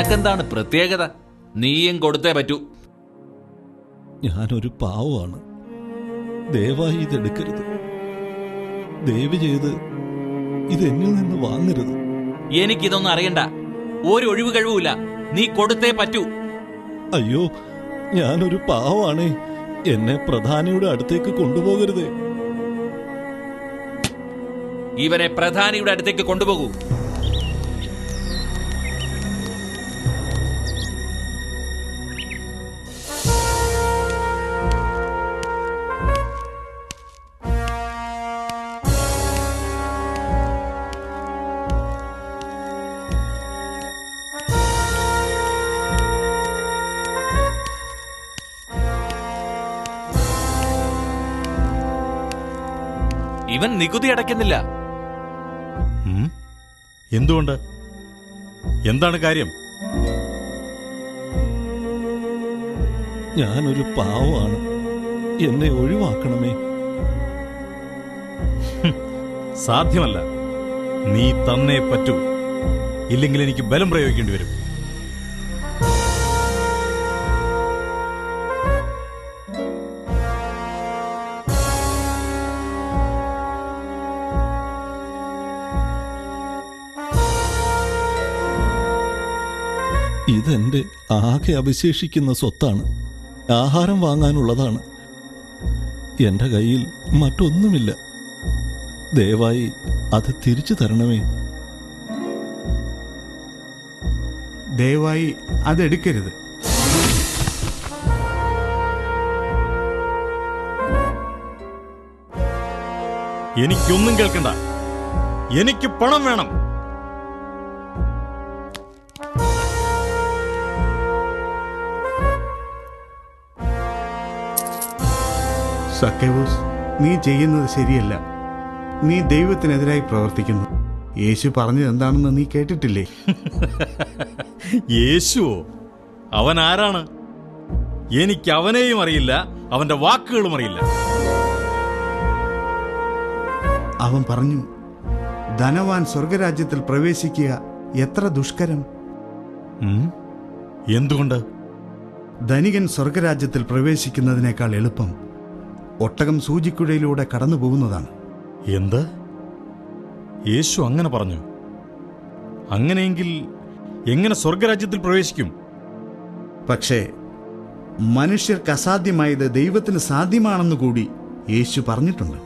നിനക്കെന്താണ് പ്രത്യേകത? നീയും കൊടുത്തേ പറ്റൂ. ഞാനൊരു പാവമാണ്. ദയവായി ഇതെടുക്കരുത്. ദയവ് ചെയ്ത് ഇതെന്നിൽ നിന്ന് വാങ്ങരുത്. എനിക്കിതൊന്നും അറിയണ്ട. ഒരു ഒഴിവ് കഴിവില്ല. നീ കൊടുത്തേ പറ്റൂ. അയ്യോ, ഞാനൊരു പാവമാണേ. എന്നെ പ്രധാനിയുടെ അടുത്തേക്ക് കൊണ്ടുപോകരുതേ. ഇവനെ പ്രധാനിയുടെ അടുത്തേക്ക് കൊണ്ടുപോകൂ. ഇവൻ നികുതി അടയ്ക്കുന്നില്ല. എന്തുകൊണ്ട്? എന്താണ് കാര്യം? ഞാനൊരു പാവമാണ്. എന്നെ ഒഴിവാക്കണമേ. സാധ്യമല്ല. നീ തന്നേ പറ്റൂ. ഇല്ലെങ്കിൽ എനിക്ക് ബലം പ്രയോഗിക്കേണ്ടി വരും. ഇതെന്റെ ആകെ അവശേഷിക്കുന്ന സ്വത്താണ്. ആഹാരം വാങ്ങാനുള്ളതാണ്. എന്റെ കയ്യിൽ മറ്റൊന്നുമില്ല. ദയവായി അത് തിരിച്ചു തരണമേ. ദയവായി അതെടുക്കരുത്. എനിക്കൊന്നും കേൾക്കണ്ട. എനിക്ക് പണം വേണം. സക്കേവൂസ്, നീ ചെയ്യുന്നത് ശരിയല്ല. നീ ദൈവത്തിനെതിരായി പ്രവർത്തിക്കുന്നു. യേശു പറഞ്ഞത് എന്താണെന്ന് നീ കേട്ടിട്ടില്ലേ? യേശുവോ? അവൻ ആരാണ്? എനിക്ക് അവനെയും അറിയില്ല, അവന്റെ വാക്കുകളും അറിയില്ല. അവൻ പറഞ്ഞു, ധനവാൻ സ്വർഗരാജ്യത്തിൽ പ്രവേശിക്കുക എത്ര ദുഷ്കരം. എന്തുകൊണ്ട്? ധനികൻ സ്വർഗരാജ്യത്തിൽ പ്രവേശിക്കുന്നതിനേക്കാൾ എളുപ്പം ഒട്ടകം സൂചിക്കുഴയിലൂടെ കടന്നു പോകുന്നതാണ്. എന്ത്? യേശു അങ്ങനെ പറഞ്ഞു? അങ്ങനെയെങ്കിൽ എങ്ങനെ സ്വർഗരാജ്യത്തിൽ പ്രവേശിക്കും? പക്ഷേ മനുഷ്യർക്ക് അസാധ്യമായത് ദൈവത്തിന് സാധ്യമാണെന്ന് കൂടി യേശു പറഞ്ഞിട്ടുണ്ട്.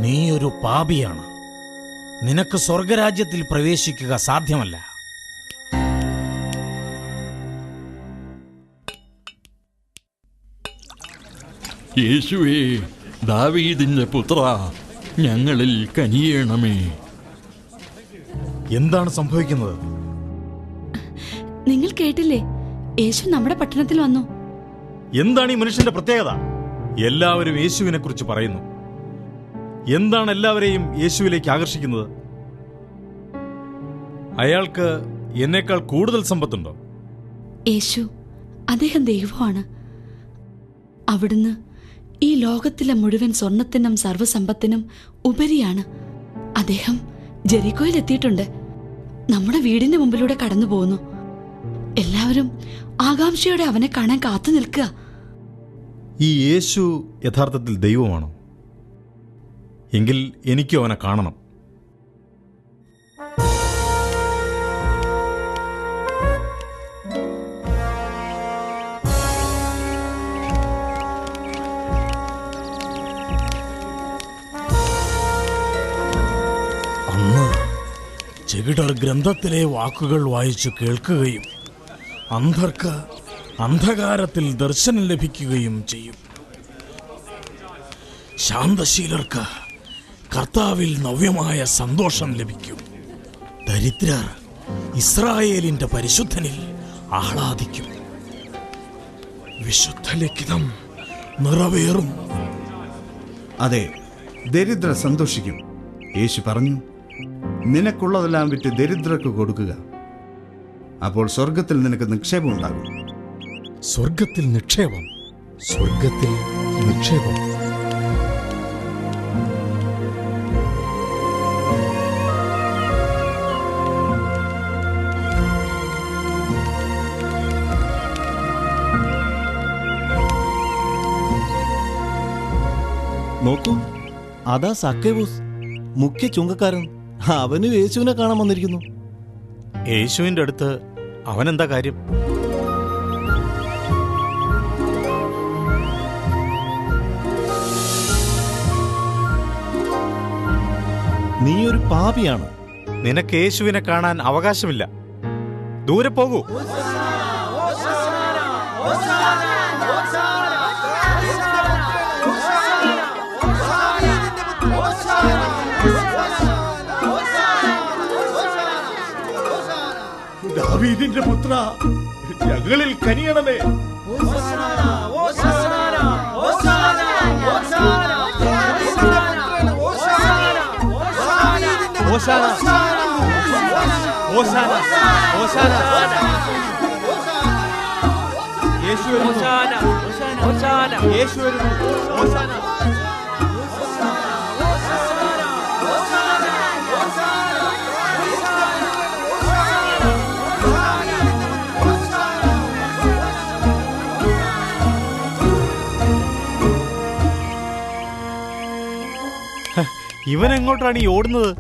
നീ ഒരു പാപിയാണ്. നിനക്ക് സ്വർഗരാജ്യത്തിൽ പ്രവേശിക്കുക സാധ്യമല്ല. യേശുവേ, ദാവീദിന്റെ പുത്ര, ഞങ്ങളിൽ കനിയേണമേ. എന്താണ് സംഭവിക്കുന്നത്? നിങ്ങൾ കേട്ടില്ലേ? യേശു നമ്മുടെ പട്ടണത്തിൽ വന്നു. എന്താണ് ഈ മനുഷ്യന്റെ പ്രത്യേകത? എല്ലാവരും യേശുവിനെ കുറിച്ച് പറയുന്നു. എന്താണ് എല്ലാവരെയും യേശുവിലേക്ക് ആകർഷിക്കുന്നത്? അയാൾക്ക് എന്നേക്കാൾ കൂടുതൽ സമ്പത്തുണ്ടോ? യേശു, അദ്ദേഹം ദൈവമാണ്. അവിടുന്ന് ഈ ലോകത്തിലെ മുഴുവൻ സ്വർണത്തിനും സർവ്വസമ്പത്തിനും ഉപരിയാണ്. അദ്ദേഹം ജെറിക്കോയിൽ എത്തിയിട്ടുണ്ട്. നമ്മുടെ വീടിന്റെ മുമ്പിലൂടെ കടന്നു പോകുന്നു. എല്ലാവരും ആകാംക്ഷയോടെ അവനെ കാണാൻ കാത്തു നിൽക്കുക. ഈ യേശു യഥാർത്ഥത്തിൽ ദൈവമാണോ? എങ്കിൽ എനിക്കും അവനെ കാണണം. അന്ന് ചെകിടർ ഗ്രന്ഥത്തിലെ വാക്കുകൾ വായിച്ചു കേൾക്കുകയും അന്ധർക്ക് അന്ധകാരത്തിൽ ദർശനം ലഭിക്കുകയും ചെയ്യും. ശാന്തശീലർക്ക് കർത്താവിൽ നവ്യമായ സന്തോഷം ലഭിക്കും. ദരിദ്രർ ഇസ്രായേലിന്റെ പരിശുദ്ധനിൽ ആഹ്ലാദിക്കും. വിശുദ്ധ ലിഖിതം നിറവേറും. അതെ, ദരിദ്രർ സന്തോഷിക്കും. യേശു പറഞ്ഞു, നിനക്കുള്ളതെല്ലാം വിറ്റ് ദരിദ്രർക്ക് കൊടുക്കുക. അപ്പോൾ സ്വർഗത്തിൽ നിനക്ക് നിക്ഷേപം ഉണ്ടാകും. സ്വർഗത്തിൽ നിക്ഷേപം? സ്വർഗത്തിൽ നിക്ഷേപം? അതാ സക്കേവൂസ്, മുഖ്യ ചുങ്കക്കാരൻ. അവനും യേശുവിനെ കാണാൻ വന്നിരിക്കുന്നു. യേശുവിന്റെ അടുത്ത് അവനെന്താ കാര്യം? നീ ഒരു പാപിയാണ്. നിനക്ക് യേശുവിനെ കാണാൻ അവകാശമില്ല. ദൂരെ പോകൂ. ദാവീദിന്റെ പുത്ര, ഞങ്ങളിൽ കനിയണമേ. ഹോശാന, ഹോശാന, ഹോശാന. യേശു വരുന്നു. യേശു വരുന്നു. ഹോശാന. ഇവൻ എങ്ങോട്ടാണ് ഈ ഓടുന്നത്?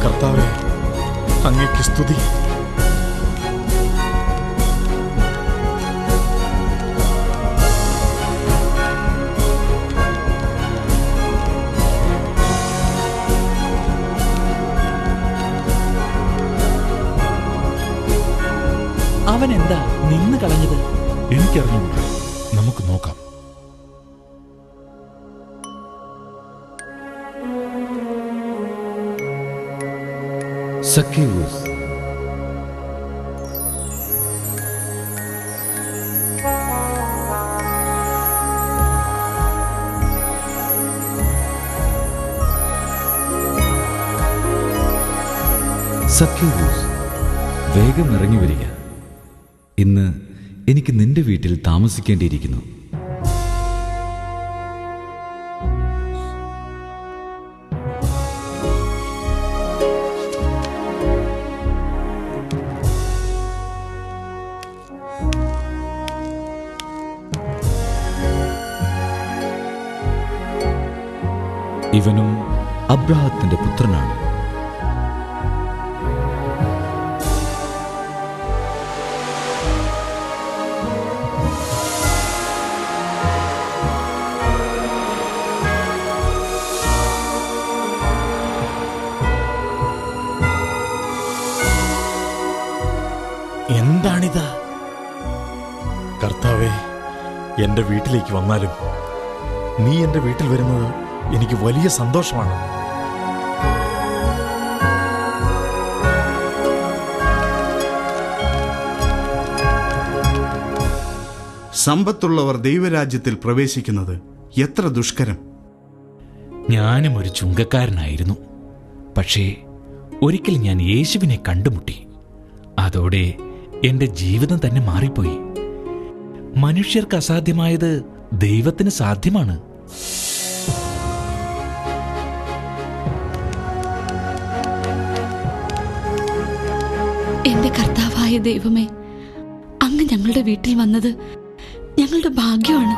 കർത്താവേ, അങ്ങേക്ക് സ്തുതി. അവൻ എന്താ നിന്ന് കളഞ്ഞത്? എനിക്കറിഞ്ഞുകൂടാ. നമുക്ക് നോക്കാം. സക്കേവൂസ്, സക്കേവൂസ്, വേഗം ഇറങ്ങി വരിക. ഇന്ന് എനിക്ക് നിന്റെ വീട്ടിൽ താമസിക്കേണ്ടിയിരിക്കുന്നു. ഇവനും അബ്രാഹത്തിന്റെ പുത്രനാണ്. എന്താണിത്? കർത്താവേ, എന്റെ വീട്ടിലേക്ക് വന്നാലും നീ എന്റെ വീട്ടിൽ വരുന്നത് എനിക്ക് വലിയ സന്തോഷമാണ്. സമ്പത്തുള്ളവർ ദൈവരാജ്യത്തിൽ പ്രവേശിക്കുന്നത് എത്ര ദുഷ്കരം. ഞാനും ഒരു ചുങ്കക്കാരനായിരുന്നു. പക്ഷേ ഒരിക്കൽ ഞാൻ യേശുവിനെ കണ്ടുമുട്ടി. അതോടെ എന്റെ ജീവിതം തന്നെ മാറിപ്പോയി. മനുഷ്യർക്ക് അസാധ്യമായത് ദൈവത്തിന് സാധ്യമാണ്. എന്റെ കർത്താവായ ദൈവമേ, അങ്ങ് ഞങ്ങളുടെ വീട്ടിൽ വന്നത് ഞങ്ങളുടെ ഭാഗ്യമാണ്.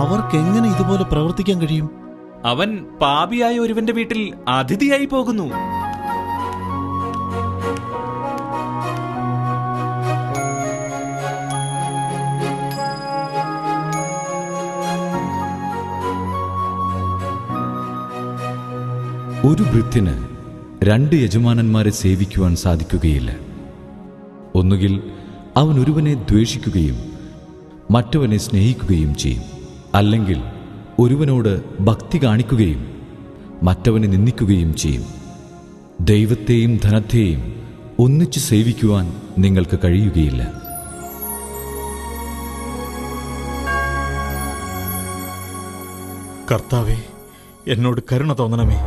അവർക്കെങ്ങനെ ഇതുപോലെ പ്രവർത്തിക്കാൻ കഴിയും? അവൻ പാപിയായ ഒരുവന്റെ വീട്ടിൽ അതിഥിയായി പോകുന്നു. ഒരു വൃദ്ധന് രണ്ട് യജമാനന്മാരെ സേവിക്കുവാൻ സാധിക്കുകയില്ല. ഒന്നുകിൽ അവൻ ഒരുവനെ ദ്വേഷിക്കുകയും മറ്റവനെ സ്നേഹിക്കുകയും ചെയ്യും, അല്ലെങ്കിൽ ഒരുവനോട് ഭക്തി കാണിക്കുകയും മറ്റവനെ നിന്ദിക്കുകയും ചെയ്യും. ദൈവത്തെയും ധനത്തെയും ഒന്നിച്ചു സേവിക്കുവാൻ നിങ്ങൾക്ക് കഴിയുകയില്ല. കർത്താവേ, എന്നോട് കരുണ തോന്നണമേ.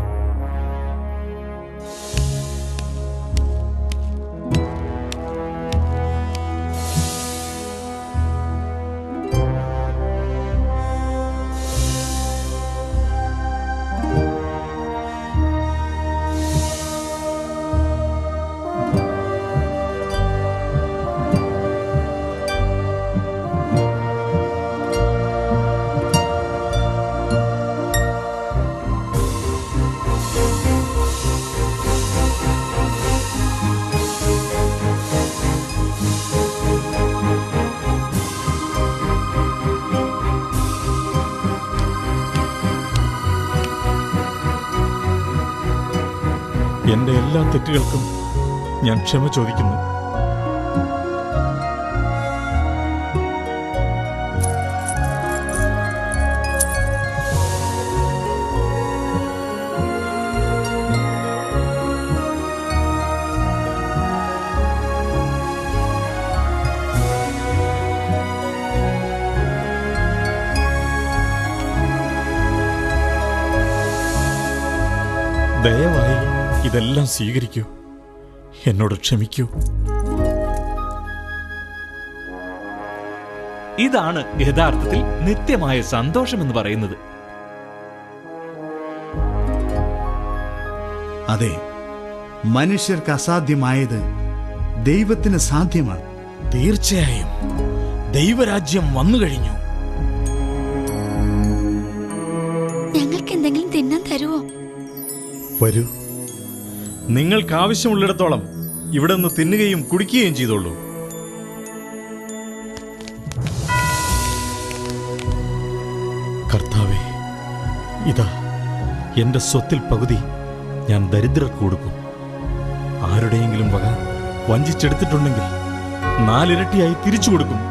എന്റെ എല്ലാ തെറ്റുകൾക്കും ഞാൻ ക്ഷമ ചോദിക്കുന്നു. ദയവായി ഇതെല്ലാം സ്വീകരിക്കൂ, എന്നോട് ക്ഷമിക്കൂ. ഇതാണ് യഥാർത്ഥത്തിൽ നിത്യമായ സന്തോഷം എന്ന് പറയുന്നത്. അതെ, മനുഷ്യർക്ക് അസാധ്യമായത് ദൈവത്തിന് സാധ്യമാണ്. തീർച്ചയായും ദൈവരാജ്യം വന്നു കഴിഞ്ഞു. ഞങ്ങൾക്ക് എന്തെങ്കിലും തിന്നാൻ തരുമോ? വരൂ, നിങ്ങൾക്ക് ആവശ്യമുള്ളിടത്തോളം ഇവിടെ നിന്ന് തിന്നുകയും കുടിക്കുകയും ചെയ്തോളൂ. കർത്താവേ, ഇതാ എന്റെ സ്വത്തിൽ പകുതി ഞാൻ ദരിദ്രർക്ക് കൊടുക്കും. ആരുടെയെങ്കിലും വക വഞ്ചിച്ചെടുത്തിട്ടുണ്ടെങ്കിൽ 4 ഇരട്ടിയായി തിരിച്ചു കൊടുക്കും.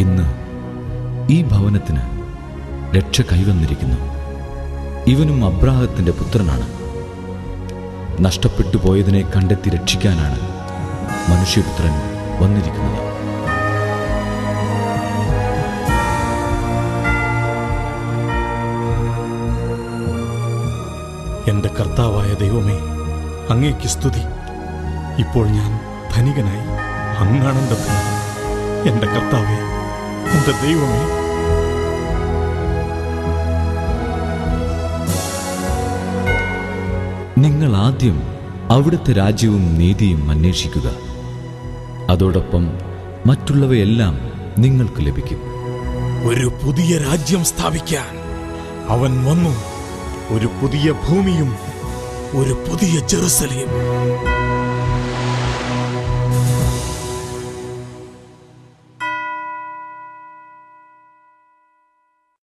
ഇന്ന് ഈ ഭവനത്തിന് രക്ഷ കൈവന്നിരിക്കുന്നു. ഇവനും അബ്രാഹത്തിന്റെ പുത്രനാണ്. നഷ്ടപ്പെട്ടു പോയതിനെ കണ്ടെത്തി രക്ഷിക്കാനാണ് മനുഷ്യപുത്രൻ വന്നിരിക്കുന്നത്. എന്റെ കർത്താവായ ദൈവമേ, അങ്ങേക്ക് സ്തുതി. ഇപ്പോൾ ഞാൻ ധനികനായി. അങ്ങാണെന്റെ ധനം. എന്റെ കർത്താവേ, എന്റെ ദൈവമേ, നിങ്ങൾ ആദ്യം അവിടുത്തെ രാജ്യവും നീതിയും അന്വേഷിക്കുക. അതോടൊപ്പം മറ്റുള്ളവയെല്ലാം നിങ്ങൾക്ക് ലഭിക്കും. ഒരു പുതിയ രാജ്യം സ്ഥാപിക്കാൻ അവൻ വന്നു. ഒരു പുതിയ ഭൂമിയും ഒരു പുതിയ ജെറുസലേം.